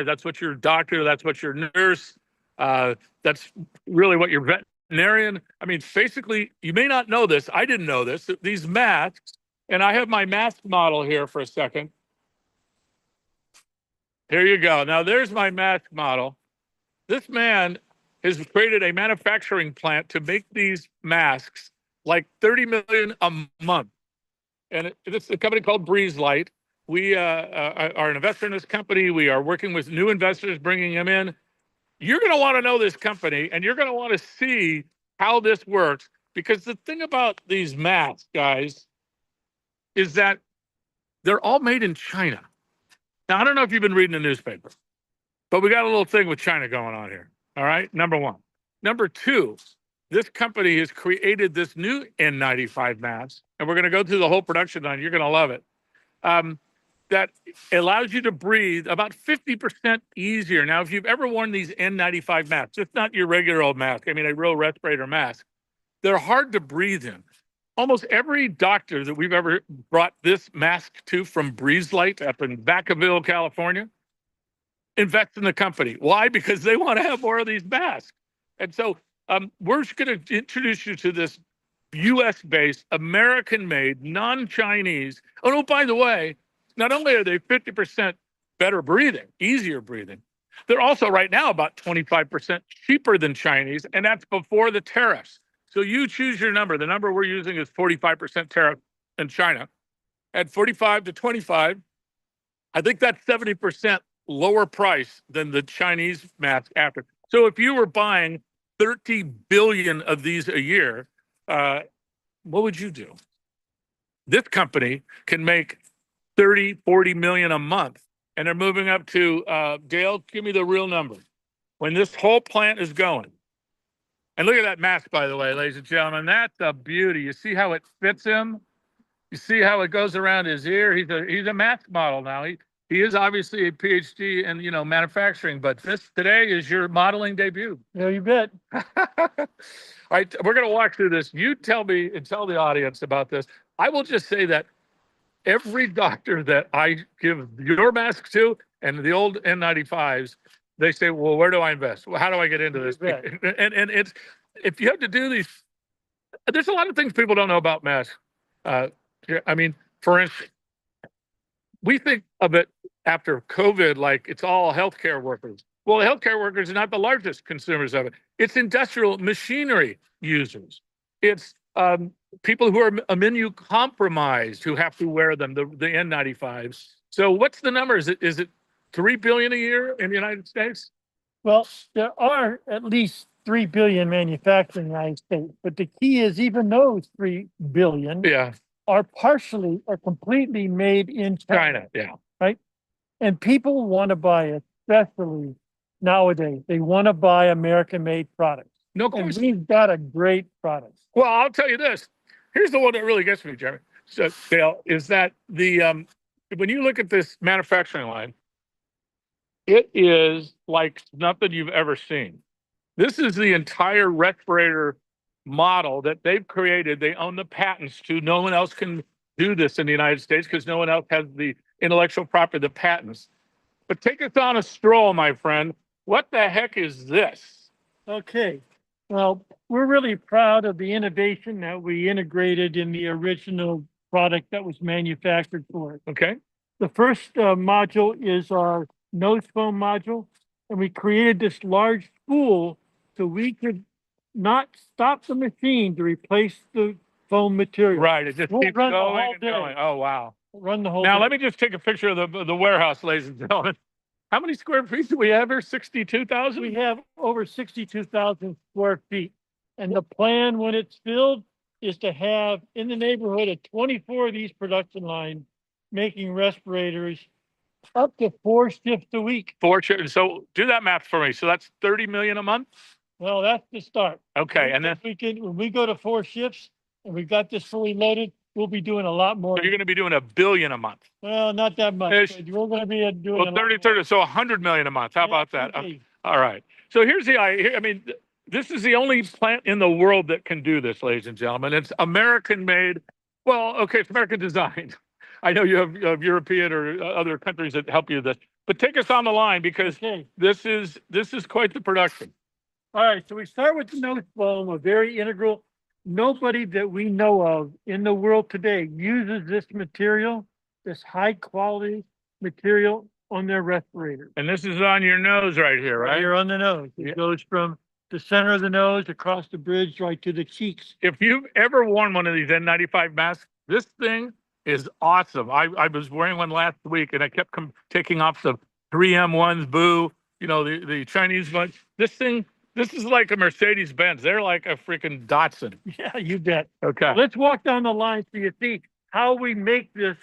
That's what your doctor, that's what your nurse, that's really what your veterinarian. I mean, basically, you may not know this. I didn't know this. These masks, and I have my mask model here for a second. Here you go. Now, there's my mask model. This man has created a manufacturing plant to make these masks, like 30 million a month. And it's a company called BreezLyte. We are an investor in this company. We are working with new investors, bringing them in. You're going to want to know this company, and you're going to want to see how this works, because the thing about these masks, guys, is that they're all made in China. Now, I don't know if you've been reading the newspaper, but we got a little thing with China going on here. All right, number one. Number two, this company has created this new N95 mask, and we're going to go through the whole production line. You're going to love it. That allows you to breathe about 50% easier. Now, if you've ever worn these N95 masks, it's not your regular old mask. I mean, a real respirator mask. They're hard to breathe in. Almost every doctor that we've ever brought this mask to from BreezLyte up in Vacaville, California, invests in the company. Why? Because they want to have more of these masks. And so we're going to introduce you to this US-based, American-made, non-Chinese. Oh, no, by the way, not only are they 50% better breathing, easier breathing, they're also right now about 25% cheaper than Chinese, and that's before the tariffs. So you choose your number. The number we're using is 45% tariff in China. At 45 to 25, I think that's 70% lower price than the Chinese mask after. So if you were buying 30 billion of these a year, what would you do? This company can make 30, 40 million a month. And they're moving up to, Dale, give me the real number. When this whole plant is going. And look at that mask, by the way, ladies and gentlemen. That's a beauty. You see how it fits him? You see how it goes around his ear? He's a mask model now. He is obviously a PhD in manufacturing, but this today is your modeling debut. Yeah, you bet. All right, we're going to walk through this. You tell me and tell the audience about this. I will just say that every doctor that I give your mask to and the old N95s, they say, well, where do I invest? Well, how do I get into this? And it's, if you have to do these, there's a lot of things people don't know about masks. I mean, for instance, we think of it after COVID like it's all healthcare workers. Well, the healthcare workers are not the largest consumers of it. It's industrial machinery users. It's people who are immunocompromised who have to wear them, the N95s. So what's the number? Is it 3 billion a year in the United States? Well, there are at least 3 billion manufactured in the United States, but the key is even those 3 billion are partially or completely made in China. Right? And people want to buy, especially nowadays, they want to buy American-made products. No question. And we've got a great product. Well, I'll tell you this. Here's the one that really gets me, Jeremy. So, Dale, is that the when you look at this manufacturing line, it is like nothing you've ever seen. This is the entire respirator model that they've created. They own the patents to. No one else can do this in the United States because no one else has the intellectual property, the patents. But take us on a stroll, my friend. What the heck is this? Okay. Well, we're really proud of the innovation that we integrated in the original product that was manufactured for it. Okay. The first module is our nose foam module, and we created this large spool so we could not stop the machine to replace the foam material. Right, it just keeps going and going. Oh, wow. Run the whole Now, day. let me just take a picture of the warehouse, ladies and gentlemen. How many square feet do we have here? 62,000? We have over 62,000 square feet. And the plan when it's filled is to have in the neighborhood of 24 of these production lines making respirators up to 4 shifts a week. 4 shifts. So do that math for me. So that's 30 million a month? Well, that's the start. Okay. And then when we go to 4 shifts and we've got this fully loaded, we'll be doing a lot more. So you're going to be doing $1 billion a month. Well, not that much. But we're going to be doing well, 30, so 100 million a month. How about that? All right. So here's the idea. I mean, this is the only plant in the world that can do this, ladies and gentlemen. It's American made. Well, okay, it's American designed. I know you have European or other countries that help you with this, But take us on the line because Okay. this is quite the production. All right. So we start with the nose foam, a very integral. Nobody that we know of in the world today uses this material, this high quality material on their respirator. And this is on your nose right here, right? Here on the nose. It goes from the center of the nose across the bridge right to the cheeks. If you've ever worn one of these N95 masks, this thing is awesome. I was wearing one last week and I kept taking off the 3M ones, boo, you know, the Chinese ones. This is like a Mercedes Benz. They're like a freaking Datsun. Yeah, you bet. Okay. Let's walk down the line so you see how we make this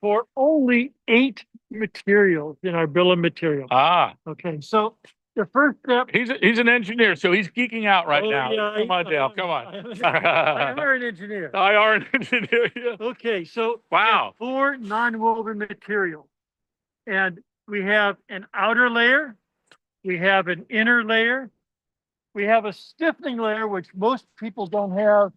for only 8 materials in our bill of materials. Ah. Okay, so the first step. He's an engineer, so he's geeking out right now. Yeah, come on, Dale. Come on. I am an engineer. I are an engineer. Yeah. Okay, so wow. 4 non-woven materials. And we have an outer layer, we have an inner layer, we have a stiffening layer, which most people don't have.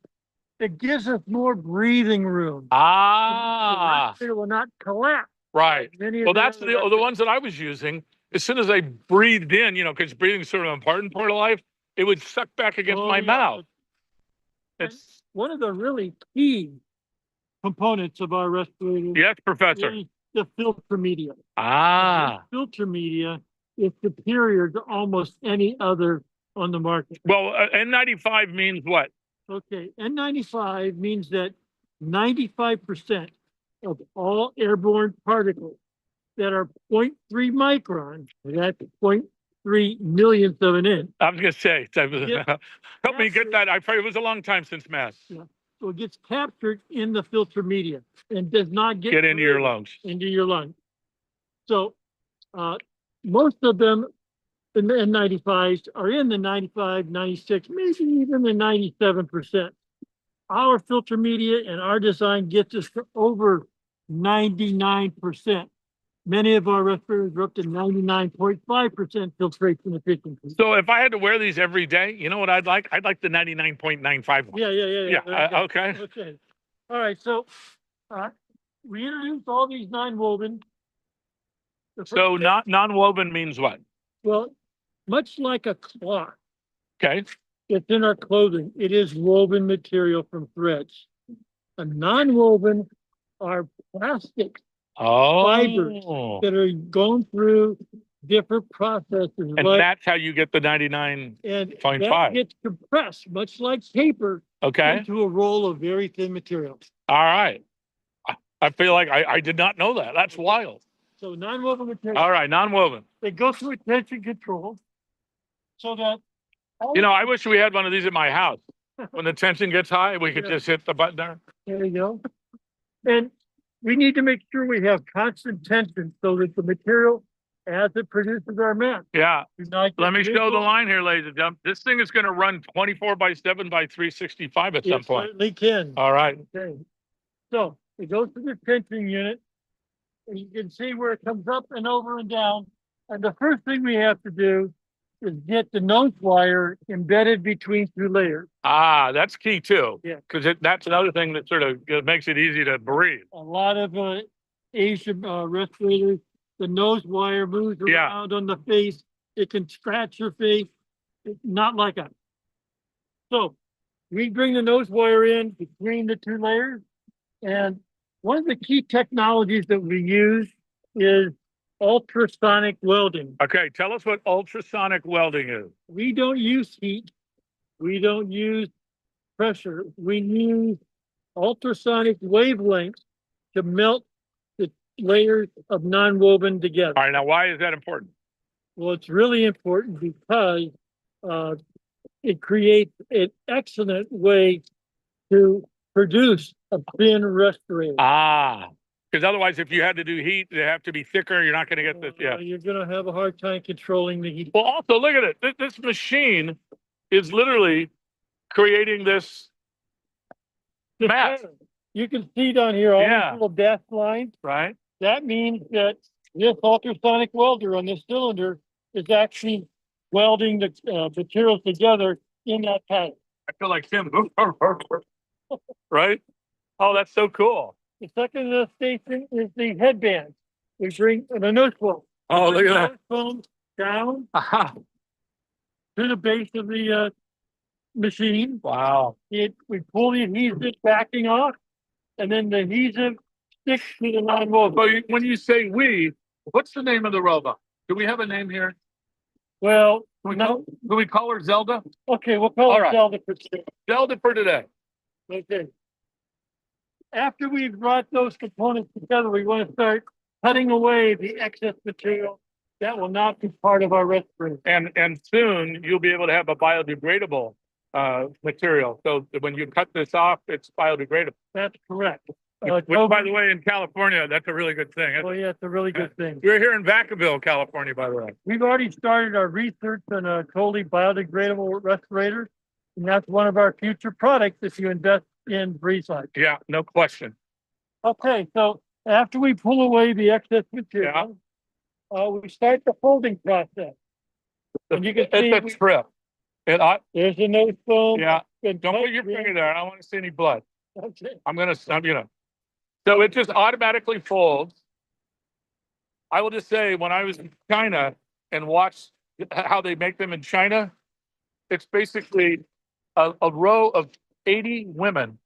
It gives us more breathing room. Ah. It will not collapse. Right. Well, that's the ones that I was using. As soon as I breathed in, you know, because breathing is sort of an important part of life, it would suck back against my mouth. It's one of the really key components of our respirator. Yes, Professor. Is the filter media. Ah. The filter media is superior to almost any other on the market. Well, N95 means what? Okay, N95 means that 95% of all airborne particles that are 0.3 micron, that's 0.3 millionth of an inch. I was going to say, help me get that. It was a long time since masks. Yeah. So it gets captured in the filter media and does not get into your lungs. Into your lungs. So most of them in the N95s are in the 95, 96, maybe even the 97%. Our filter media and our design gets us to over 99%. Many of our respirators are up to 99.5% filtration efficiency. So if I had to wear these every day, you know what I'd like? I'd like the 99.95 one. Yeah. Okay. Okay. All right. So we introduced all these non-woven. So non-woven means what? Well, much like a cloth. Okay. It's in our clothing. It is woven material from threads. A non-woven are plastic fibers that are going through different processes. And that's how you get the 99.5. And that gets compressed, much like paper, into a roll of very thin material. All right. I feel like I did not know that. That's wild. So non-woven material. All right, non-woven. They go through a tension control so that... You know, I wish we had one of these at my house. When the tension gets high, we could just hit the button there. There you go. And we need to make sure we have constant tension so that the material, as it produces our mask. Yeah. Let me show the line here, ladies and gentlemen. This thing is going to run 24/7 by 365 at some point. It certainly can. All right. Okay. So it goes to the tension unit. And you can see where it comes up and over and down. And the first thing we have to do is get the nose wire embedded between 2 layers. Ah, that's key too. Yeah. Because that's another thing that sort of makes it easy to breathe. A lot of Asian respirators, the nose wire moves around on the face. It can scratch your face. It's not like us. So we bring the nose wire in between the 2 layers. And one of the key technologies that we use is ultrasonic welding. Okay, tell us what ultrasonic welding is. We don't use heat. We don't use pressure. We use ultrasonic wavelengths to melt the layers of non-woven together. All right, now why is that important? Well, it's really important because it creates an excellent way to produce a thin respirator. Ah, because otherwise, if you had to do heat, they have to be thicker. You're not going to get this. Yeah, you're going to have a hard time controlling the heat. Well, also look at it. This machine is literally creating this mask. You can see down here all these little dashed lines. Right. That means that this ultrasonic welder on this cylinder is actually welding the materials together in that pattern. I feel like Tim. Right? Oh, that's so cool. The second station is the headband. We bring the nose flow. Oh, look at that. Foam down Aha. to the base of the machine. Wow. We pull the adhesive backing off, and then the adhesive sticks to the non-woven. But when you say we, what's the name of the robot? Do we have a name here? Well, Do we call her Zelda? okay, we'll call All it right. Zelda for today. Zelda for today. Okay. After we've brought those components together, we want to start cutting away the excess material that will not be part of our respirator. And soon you'll be able to have a biodegradable material. So when you cut this off, it's biodegradable. That's correct. Which, by the way, in California, that's a really good thing. Oh yeah, it's a really good thing. We're here in Vacaville, California, by the way. We've already started our research on a totally biodegradable respirator, and that's one of our future products if you invest in BreezLyte. Yeah, no question. Okay, so after we pull away the excess material, we start the folding process. And you can see it's a trip. There's a nose foam. Yeah, don't put your finger there. I don't want to see any blood. Okay. I'm So it just automatically folds. I will just say, when I was in China and watched how they make them in China, it's basically a row of 80 women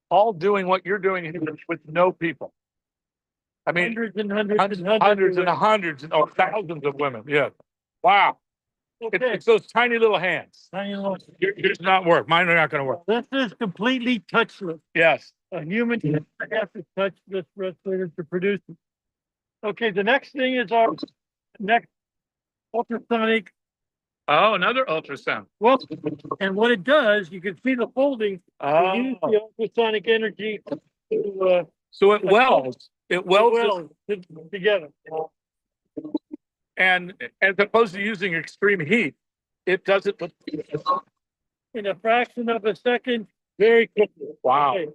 all doing what you're doing here with no people. I mean, hundreds and hundreds or thousands of women. Yeah. Wow. Okay. It's those tiny little hands. Tiny little. Yours not work. Mine are not going to work. This is completely touchless. Yes. A human doesn't have to touch this respirator to produce it. Okay, the next thing is our next ultrasonic. Oh, another ultrasound. Well, and what it does, you can see the folding. Oh. We use the ultrasonic energy to so it welds. It welds together. And as opposed to using extreme heat, it does it in a fraction of a second, very quickly. Wow. Okay.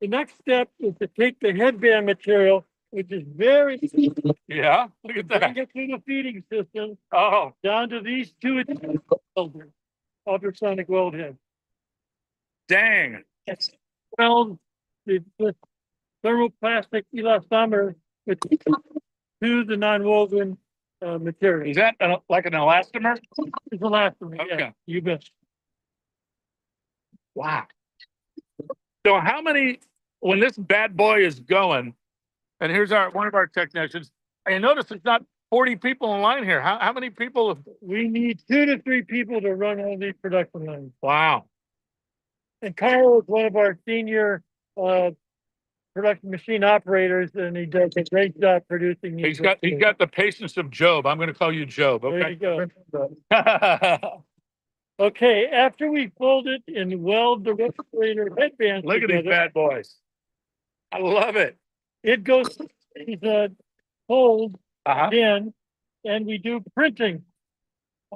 The next step is to take the headband material, which is very yeah. Look at that. bring it through the feeding system. Oh, Down to these two ultrasonic weld heads. dang. It's weld the thermoplastic elastomer to the non-woven material. Is that like an elastomer? It's elastomer. Okay. Yeah, you bet. Wow. So how many, when this bad boy is going, and here's one of our technicians, I notice there's not 40 people in line here. How many people? We need 2 to 3 people to run all these production lines. Wow. And Kyle is one of our senior production machine operators, and he does a great job producing these. He's got the patience of Job. I'm going to call you Job. Okay. There you go. Okay, after we fold it and weld the respirator headband Look together, at these bad boys. I love it. it goes fold Uh-huh. in, and we do printing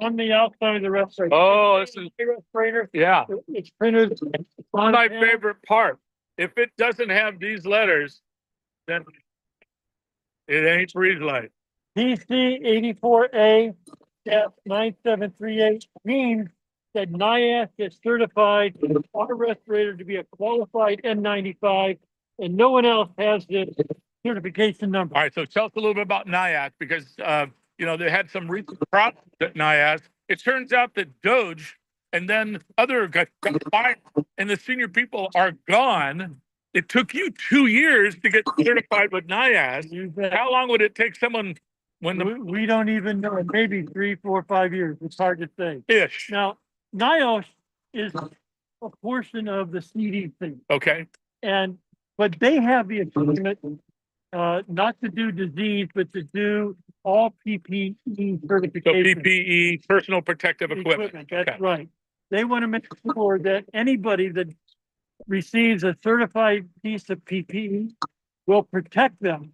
on the outside of the respirator. Oh, this is, the respirator. yeah. It's printed. One of my favorite part. If it doesn't have these letters, then it ain't BreezLyte. PC 84A-9738 means that NIOSH has certified our respirator to be a qualified N95, and no one else has this certification number. All right, so tell us a little bit about NIOSH, because they had some recent problems at NIOSH. It turns out that Doge and then other guys got fired, and the senior people are gone. It took you 2 years to get certified with NIOSH. How long would it take someone when we don't even know? Maybe 3, 4, 5 years. It's hard to say. Ish. Now, NIOSH is a portion of the CDC. Okay. But they have the agreement not to do disease, but to do all PPE certification. So PPE, personal protective equipment. That's okay. right. They want to make sure that anybody that receives a certified piece of PPE will protect them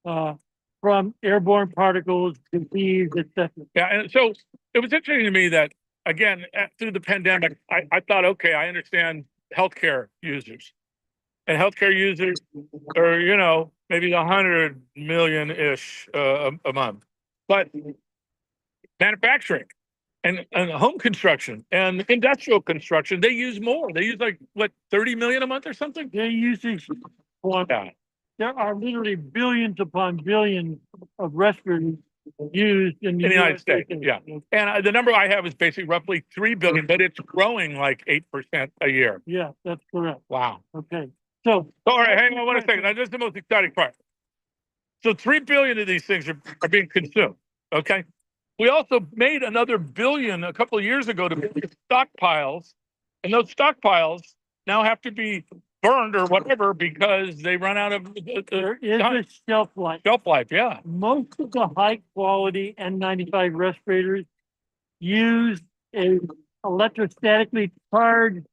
from airborne particles, disease, etc. Yeah, and so it was interesting to me that, again, through the pandemic, I thought, okay, I understand healthcare users. And healthcare users are, maybe 100 million-ish a month. But manufacturing and home construction and industrial construction, they use more. They use 30 million a month or something? They usually want that. there are literally billions upon billions of respirators used in the United States. Yeah. And the number I have is basically roughly 3 billion, but it's growing like 8% a year. Yeah, that's correct. Wow. Okay. So, all right, hang on one second. Now, this is the most exciting part. So 3 billion of these things are being consumed. Okay. We also made another billion a couple of years ago to make stockpiles. And those stockpiles now have to be burned or whatever because they run out of there is a shelf life. Shelf life, yeah. Most of the high quality N95 respirators use a electrostatically charged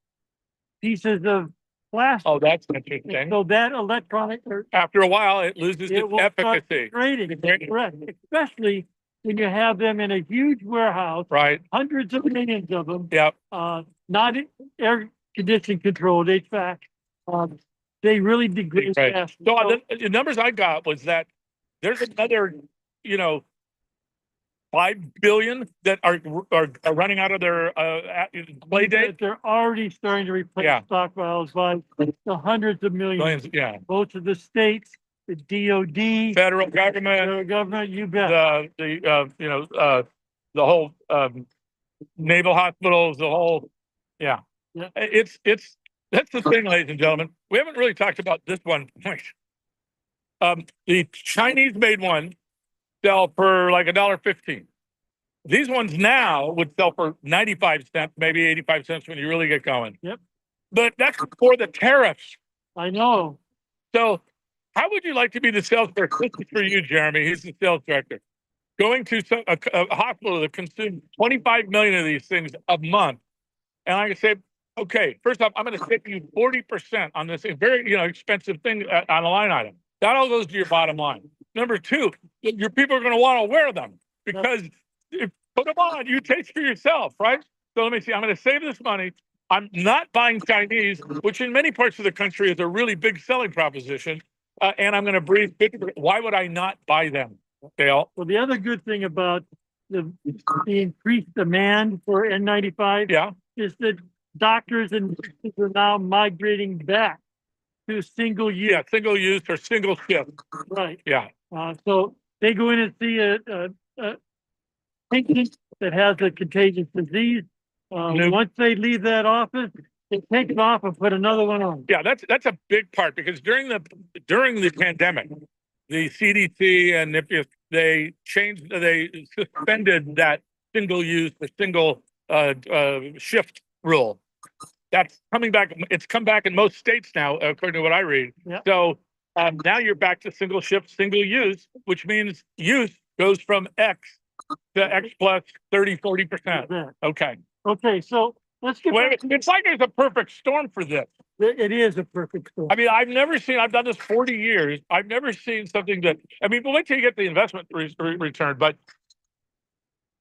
pieces of plastic. Oh, that's interesting. So that electronic, after a while, it loses its will start efficacy. degrading. Correct. Especially when you have them in a huge warehouse, Right. hundreds of millions of them. Yep. Not air conditioning controlled, HVAC. They really degrade fast. So the numbers I got was that there's another, 5 billion that are running out of their play date. They're already starting to replace stockpiles by the hundreds of millions. Yeah. Both of the states, the DOD, federal government, you bet. the whole naval hospitals, the whole, yeah. It's that's the thing, ladies and gentlemen. We haven't really talked about this one point. The Chinese made one sell for like $1.15. These ones now would sell for 95 cents, maybe 85 cents when you really get going. Yep. But that's for the tariffs. I know. So how would you like to be the salesperson? This is for you, Jeremy. He's the sales director. Going to a hospital that consumes 25 million of these things a month. And I can say, okay, first off, I'm going to save you 40% on this very expensive thing on a line item. That all goes to your bottom line. Number two, your people are going to want to wear them because if put them on, you taste for yourself, right? So let me see. I'm going to save this money. I'm not buying Chinese, which in many parts of the country is a really big selling proposition. And I'm going to breathe 50%. Why would I not buy them, Dale? Well, the other good thing about the increased demand for N95 is that doctors and nurses are now migrating back to single use. Yeah, single use or single shift. Right. Yeah. So they go in and see a patient that has a contagious disease. Once they leave that office, they take it off and put another one on. Yeah, that's a big part because during the pandemic, the CDC and they suspended that single use or single shift rule. That's coming back. It's come back in most states now, according to what I read. Yep. So now you're back to single shift, single use, which means use goes from X to X plus 30, 40%. Okay. Okay, so let's get back. It's like there's a perfect storm for this. It is a perfect storm. I mean, I've done this 40 years. I've never seen something but wait till you get the investment return, but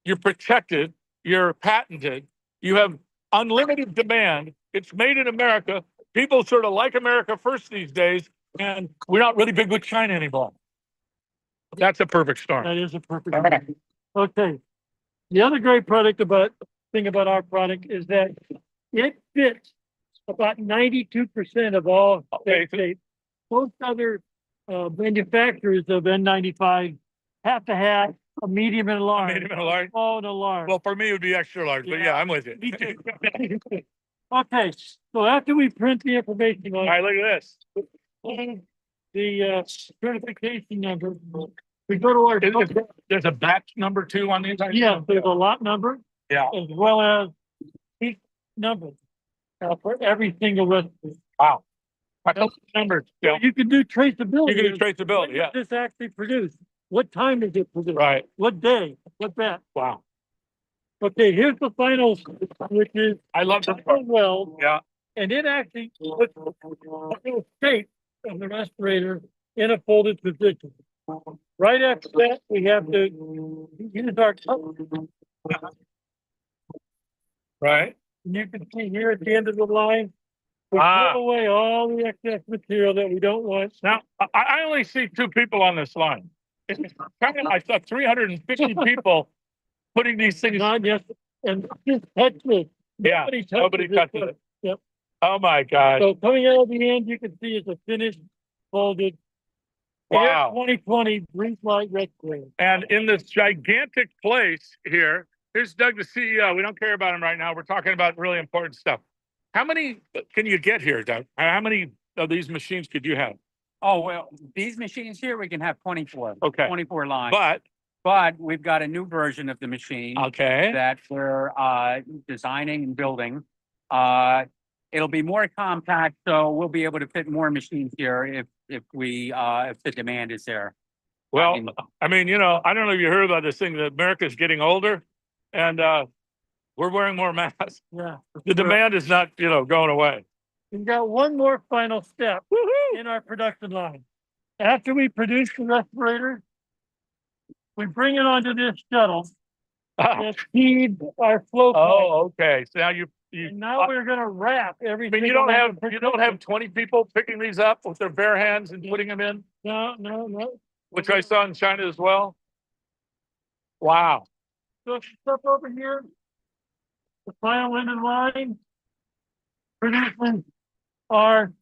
you're protected, you're patented, you have unlimited demand. It's made in America. People sort of like America first these days, and we're not really big with China anymore. That's a perfect storm. That is a perfect storm. Okay. The other great thing about our product is that it fits about 92% of all states. Most other manufacturers of N95 have to have a medium and a large. Medium and a large? Small and a large. Well, for me, it would be extra large, but yeah, I'm with you. Me too. Okay, so after we print the information on all right, look at this. The certification number, we go to our. There's a batch number 2 on the entire. Yeah, there's a lot number. Yeah. As well as each number for every single recipe. Wow. Numbers. Yeah. You can do traceability. You can do traceability. Yeah. This actually produced. What time is it produced? Right. What day? What batch? Wow. Okay, here's the final, which is I love the well. Yeah. And it actually puts the shape of the respirator in a folded position. Right after that, we have to use our right. And you can see here at the end of the line, we throw away all the excess material that we don't want. Now, I only see 2 people on this line. I saw 350 people putting these things on. Yes, and just touch this. Nobody touches it. Yep. Oh my God. So coming out of the end, you can see it's a finished, folded Wow. 2020 BreezLyte respirator. And in this gigantic place here, here's Doug, the CEO. We don't care about him right now. We're talking about really important stuff. How many can you get here, Doug? How many of these machines could you have? Oh, well, these machines here, we can have 24. Okay. 24 lines. But we've got a new version of the machine okay, that we're designing and building. It'll be more compact, so we'll be able to fit more machines here if the demand is there. well, I mean, you know, I don't know if you heard about this thing that America's getting older, and we're wearing more masks. Yeah. The demand is not, you know, going away. We've got one more final step in our production line. After we produce the respirator, we bring it onto this shuttle that feeds our flow pipe. Oh, okay. So now you And now we're going to wrap I everything. mean, you don't have 20 people picking these up with their bare hands and putting them in, No. which I saw in China as well. Wow. So step over here. The final end of line. Producing our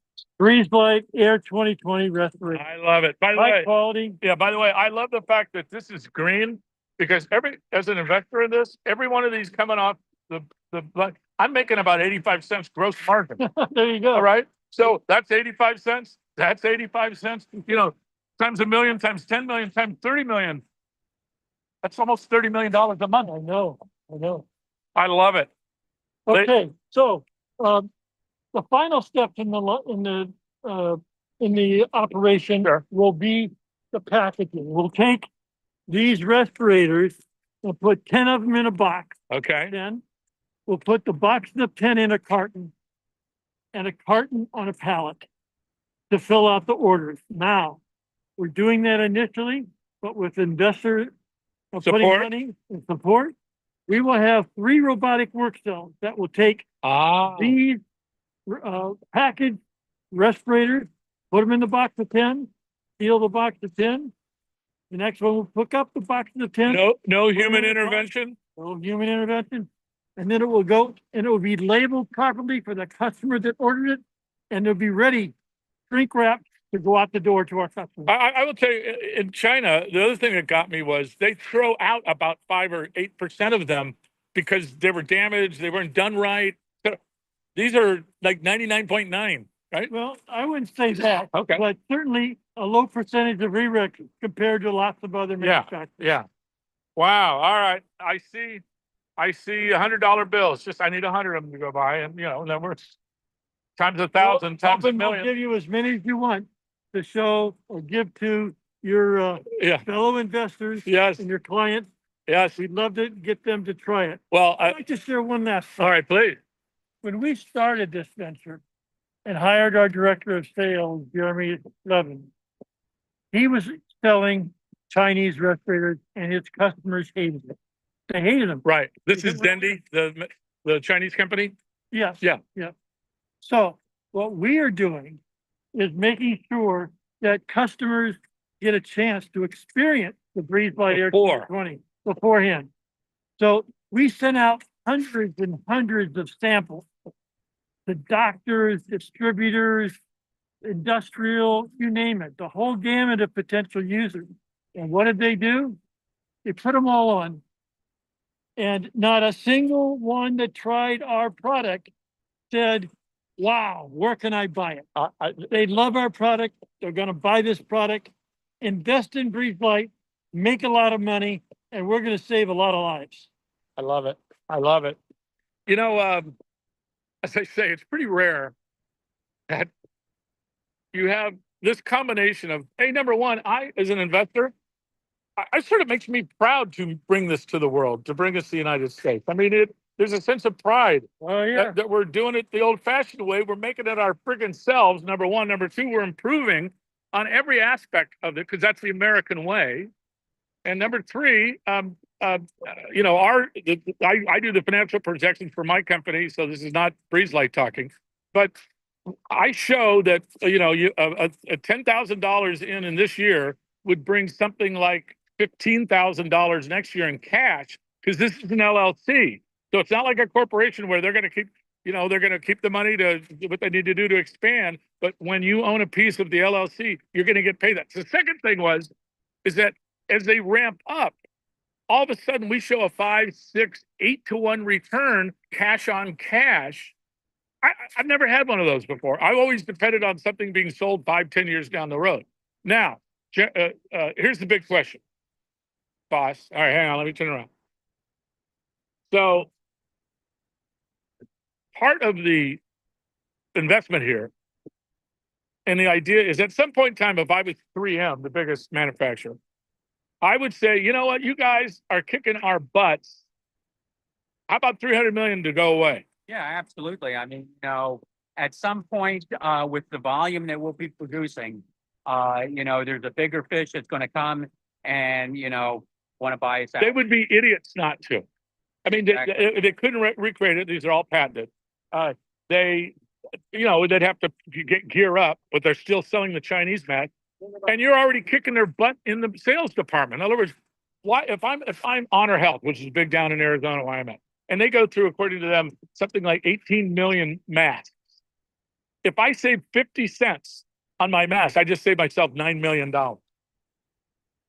BreezLyte Air 2020 respirator. I love it. By the High way, quality. yeah, by the way, I love the fact that this is green because as an investor in this, every one of these coming off I'm making about 85 cents gross margin. There you go. All right. So that's 85 cents. That's 85 cents. You know, times a million, times 10 million, times 30 million. That's almost $30 million a month. I know. I love it. Okay, so the final step in the operation will be the packaging. We'll take these respirators and put 10 of them in a box. Okay. Then we'll put the box of 10 in a carton and a carton on a pallet to fill out the orders. Now, we're doing that initially, but with investor putting money and support, we will have 3 robotic work cells that will take these packaged respirators, put them in the box of 10, seal the box of 10. The next one will hook up the box of 10. No human intervention. No human intervention. And then it will go and it will be labeled properly for the customer that ordered it. And it'll be ready, shrink wrapped, to go out the door to our customers. I will tell you, in China, the other thing that got me was they throw out about 5 or 8% of them because they were damaged, they weren't done right. These are like 99.9, right? Well, I wouldn't say that. Okay. But certainly a low percentage of re-rec compared to lots of other manufacturers. Yeah. Wow. All right. I see $100 bills. Just I need 100 of them to go by, and you know, then we're times 1,000 times a million. We'll give you as many as you want to show or give to your fellow investors and your clients. Yes. We'd love to get them to try it. Well, I'd like to share one last thing. All right, please. When we started this venture and hired our director of sales, Jeremy Levin, he was selling Chinese respirators and his customers hated it. They hated them. Right. This is Dendi, the Chinese company? Yes. Yeah. So what we are doing is making sure that customers get a chance to experience the BreezLyte Air 2020 beforehand. So we sent out hundreds and hundreds of samples to doctors, distributors, industrial, you name it, the whole gamut of potential users. And what did they do? They put them all on. And not a single one that tried our product said, wow, where can I buy it? They love our product. They're going to buy this product, invest in BreezLyte, make a lot of money, and we're going to save a lot of lives. I love it. You know, as I say, it's pretty rare that you have this combination of, hey, number one, I, as an investor, I sort of makes me proud to bring this to the world, to bring us to the United States. I mean, there's a sense of pride that we're doing it the old-fashioned way. We're making it our friggin' selves, number one. Number two, we're improving on every aspect of it because that's the American way. And number three, you know, I do the financial projections for my company, so this is not BreezLyte talking, but I show that you know, a $10,000 in this year would bring something like $15,000 next year in cash because this is an LLC. So it's not like a corporation where they're going to keep you know, they're going to keep the money to do what they need to do to expand. But when you own a piece of the LLC, you're going to get paid that. The second thing is that as they ramp up, all of a sudden we show a 5, 6, 8 to 1 return, cash on cash. I've never had one of those before. I've always depended on something being sold 5, 10 years down the road. Now, here's the big question, boss. All right, hang on, let me turn around. So part of the investment here, and the idea is at some point in time, if I was 3M, the biggest manufacturer, I would say, you know what, you guys are kicking our butts. How about 300 million to go away? Yeah, absolutely. I mean, you know, at some point, with the volume that we'll be producing, you know, there's a bigger fish that's going to come and, you know, want to buy us out. They would be idiots not to. I mean, they couldn't recreate it. These are all patented. They, you know, they'd have to gear up, but they're still selling the Chinese mask. And you're already kicking their butt in the sales department. In other words, why if I'm Honor Health, which is big down in Arizona where I'm at, and they go through, according to them, something like 18 million masks. If I save 50 cents on my mask, I just saved myself $9 million.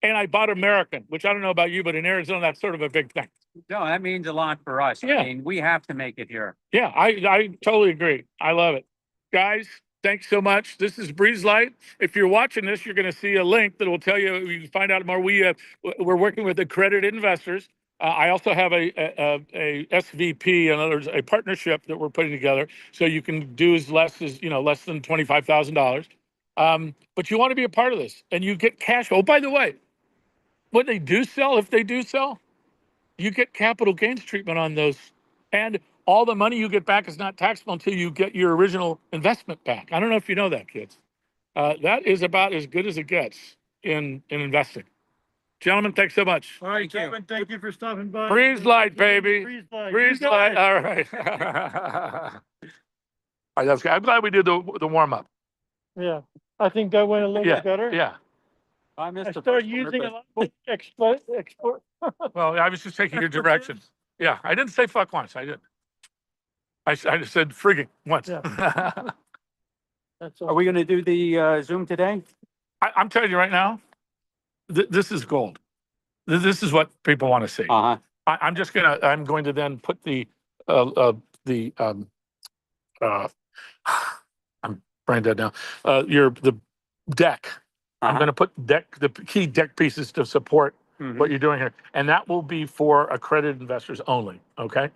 And I bought American, which I don't know about you, but in Arizona, that's sort of a big thing. No, that means a lot for us. Yeah. I mean, we have to make it here. Yeah, I totally agree. I love it. Guys, thanks so much. This is BreezLyte. If you're watching this, you're going to see a link that will tell you, you can find out more. We're working with accredited investors. I also have a SVP, in other words, a partnership that we're putting together. So you can do less than $25,000. But you want to be a part of this and you get cash. Oh, by the way, what they do sell, if they do sell, you get capital gains treatment on those. And all the money you get back is not taxable until you get your original investment back. I don't know if you know that, kids. That is about as good as it gets in investing. Gentlemen, thanks so much. All right, Tobin, thank you for stopping by. BreezLyte, baby. BreezLyte. BreezLyte. All right. All right, that's good. I'm glad we did the warm up. Yeah, I think that went a little bit better. Yeah. I missed I started using a lot more export. Well, I was just taking your directions. Yeah, I didn't say fuck once. I didn't. I just said frigging once. Yeah. That's Are all. we going to do the Zoom today? I'm telling you right now, this is gold. This is what people want to see. Uh-huh. I'm going to then put I'm brain dead now. The deck. I'm going to put the key deck pieces to support what you're doing here, and that will be for accredited investors only. Okay.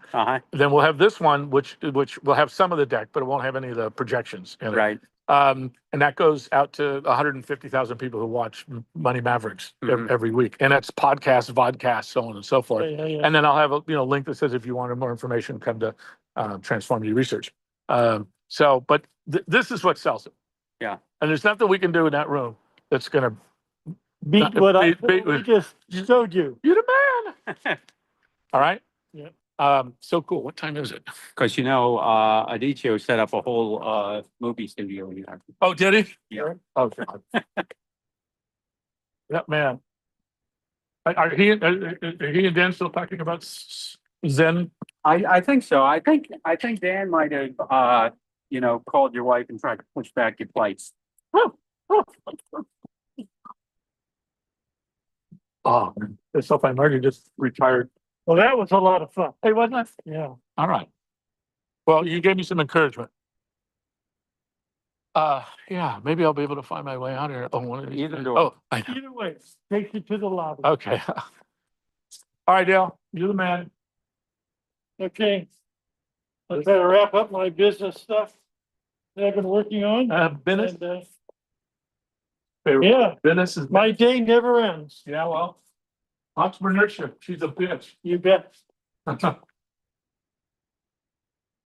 Then we'll have this one, which will have some of the deck, but it won't have any of the projections in it. Right. And that goes out to 150,000 people who watch Money Mavericks every week, and that's podcasts, vodcasts, so on and so forth. Yeah. And then I'll have a link that says if you wanted more information, come to Transformative Research. But this is what sells it. Yeah. And there's nothing we can do in that room that's going to Beat what I just showed you. You're the man. All right. Yeah. So cool. What time is it? Because, Adichio set up a whole movie studio here. Oh, did he? Yeah. Oh, God. That man. Are he and Dan still talking about Zen? I think so. I think Dan might have, called your wife and tried to push back your flights. Oh, this stuff I already just retired. Well, that was a lot of fun. Hey, wasn't it? Yeah. All right. Well, you gave me some encouragement. Yeah, maybe I'll be able to find my way out here. Oh, one of these. Either door. Oh, I know. Either way, take you to the lobby. Okay. All right, Dale, you're the man. Okay. I'll try to wrap up my business stuff that I've been working on. Business. And, yeah, Business is my day never ends. yeah. Well, entrepreneurship. She's a bitch. You bet.